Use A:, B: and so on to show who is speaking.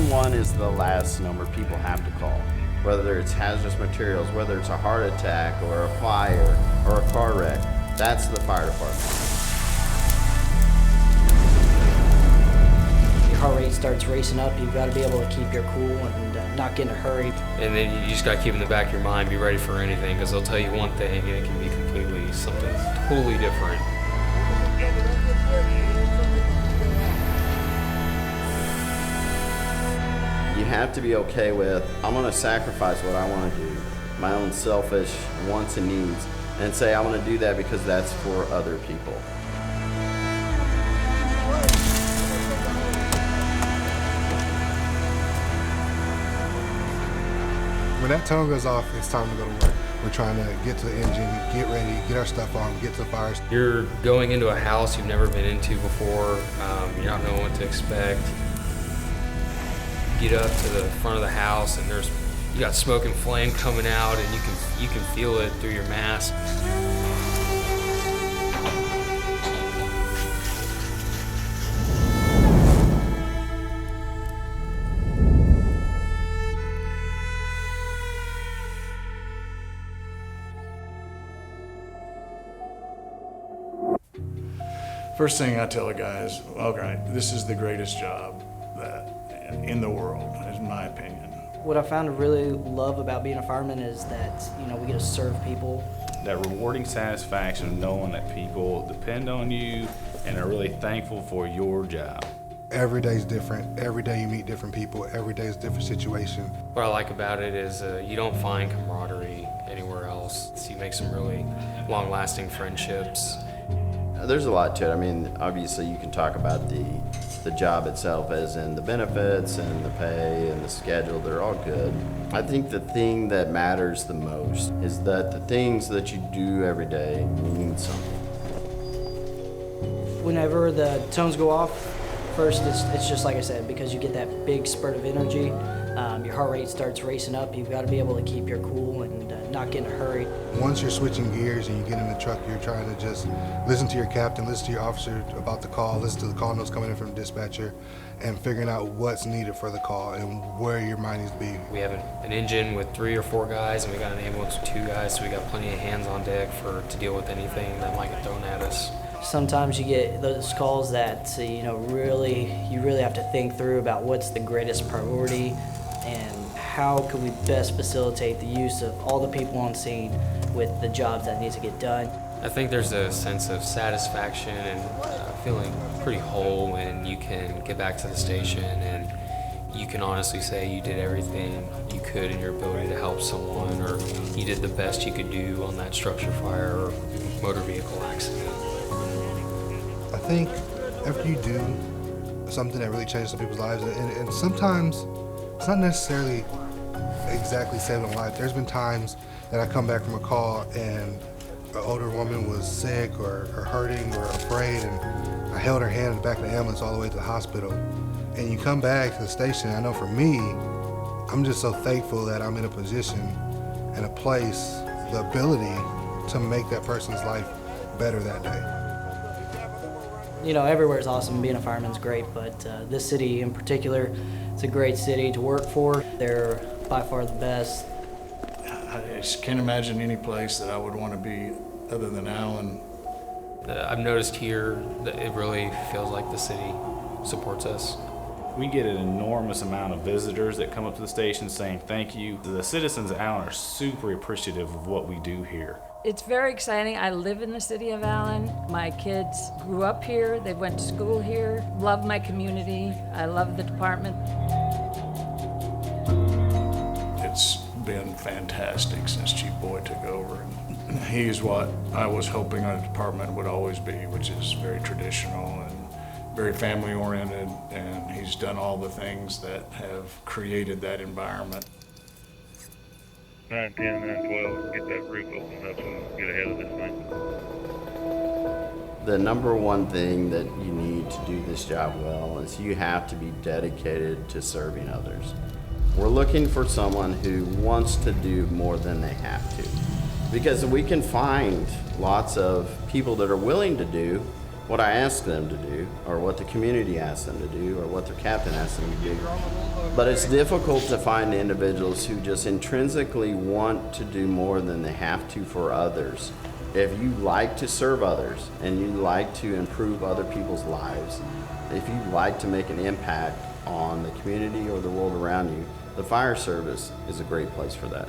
A: 911 is the last number people have to call. Whether it's hazardous materials, whether it's a heart attack or a fire or a car wreck, that's the fire department.
B: Your heart rate starts racing up, you've got to be able to keep your cool and not get in a hurry.
C: And then you just got to keep in the back of your mind, be ready for anything, because they'll tell you one thing and it can be completely something totally different.
A: You have to be okay with, I'm going to sacrifice what I want to do, my own selfish wants and needs, and say I want to do that because that's for other people.
D: When that tone goes off, it's time to go to work. We're trying to get to the engine, get ready, get our stuff on, get to the fire.
C: You're going into a house you've never been into before. You're not knowing what to expect. Get up to the front of the house and you got smoke and flame coming out, and you can feel it through your mask.
E: First thing I tell a guy is, okay, this is the greatest job in the world, in my opinion.
B: What I found to really love about being a fireman is that, we get to serve people.
F: That rewarding satisfaction of knowing that people depend on you and are really thankful for your job.
D: Every day's different. Every day you meet different people. Every day is a different situation.
C: What I like about it is you don't find camaraderie anywhere else. So you make some really long-lasting friendships.
A: There's a lot to it. I mean, obviously you can talk about the job itself as in the benefits and the pay and the schedule, they're all good. I think the thing that matters the most is that the things that you do every day mean something.
B: Whenever the tones go off, first it's just like I said, because you get that big spurt of energy, your heart rate starts racing up, you've got to be able to keep your cool and not get in a hurry.
D: Once you're switching gears and you get in the truck, you're trying to just listen to your captain, listen to your officer about the call, listen to the call notes coming in from the dispatcher, and figuring out what's needed for the call and where your mind needs to be.
C: We have an engine with 3 or 4 guys, and we got an ambulance with 2 guys, so we got plenty of hands on deck to deal with anything that might get thrown at us.
B: Sometimes you get those calls that you really have to think through about what's the greatest priority and how can we best facilitate the use of all the people on scene with the jobs that need to get done.
C: I think there's a sense of satisfaction and feeling pretty whole when you can get back to the station and you can honestly say you did everything you could in your ability to help someone, or you did the best you could do on that structure fire or motor vehicle accident.
D: I think after you do something that really changes some people's lives, and sometimes it's not necessarily exactly saving a life. There's been times that I come back from a call and an older woman was sick or hurting or afraid, and I held her hand in the back of the ambulance all the way to the hospital. And you come back to the station, I know for me, I'm just so thankful that I'm in a position and a place, the ability to make that person's life better that day.
B: Everywhere's awesome. Being a fireman's great, but this city in particular, it's a great city to work for. They're by far the best.
E: I just can't imagine any place that I would want to be other than Allen.
C: I've noticed here that it really feels like the city supports us.
F: We get an enormous amount of visitors that come up to the station saying thank you. The citizens of Allen are super appreciative of what we do here.
G: It's very exciting. I live in the city of Allen. My kids grew up here. They went to school here. Love my community. I love the department.
E: It's been fantastic since Chief Boyd took over. And he's what I was hoping our department would always be, which is very traditional and very family-oriented, and he's done all the things that have created that environment.
H: 9, 10, 9, 12, get that roof open up so we can get ahead of this thing.
A: The number one thing that you need to do this job well is you have to be dedicated to serving others. We're looking for someone who wants to do more than they have to. Because we can find lots of people that are willing to do, what I ask them to do, or what the community asks them to do, or what their captain asks them to do. But it's difficult to find individuals who just intrinsically want to do more than they have to for others. If you like to serve others and you like to improve other people's lives, if you like to make an impact on the community or the world around you, the fire service is a great place for that.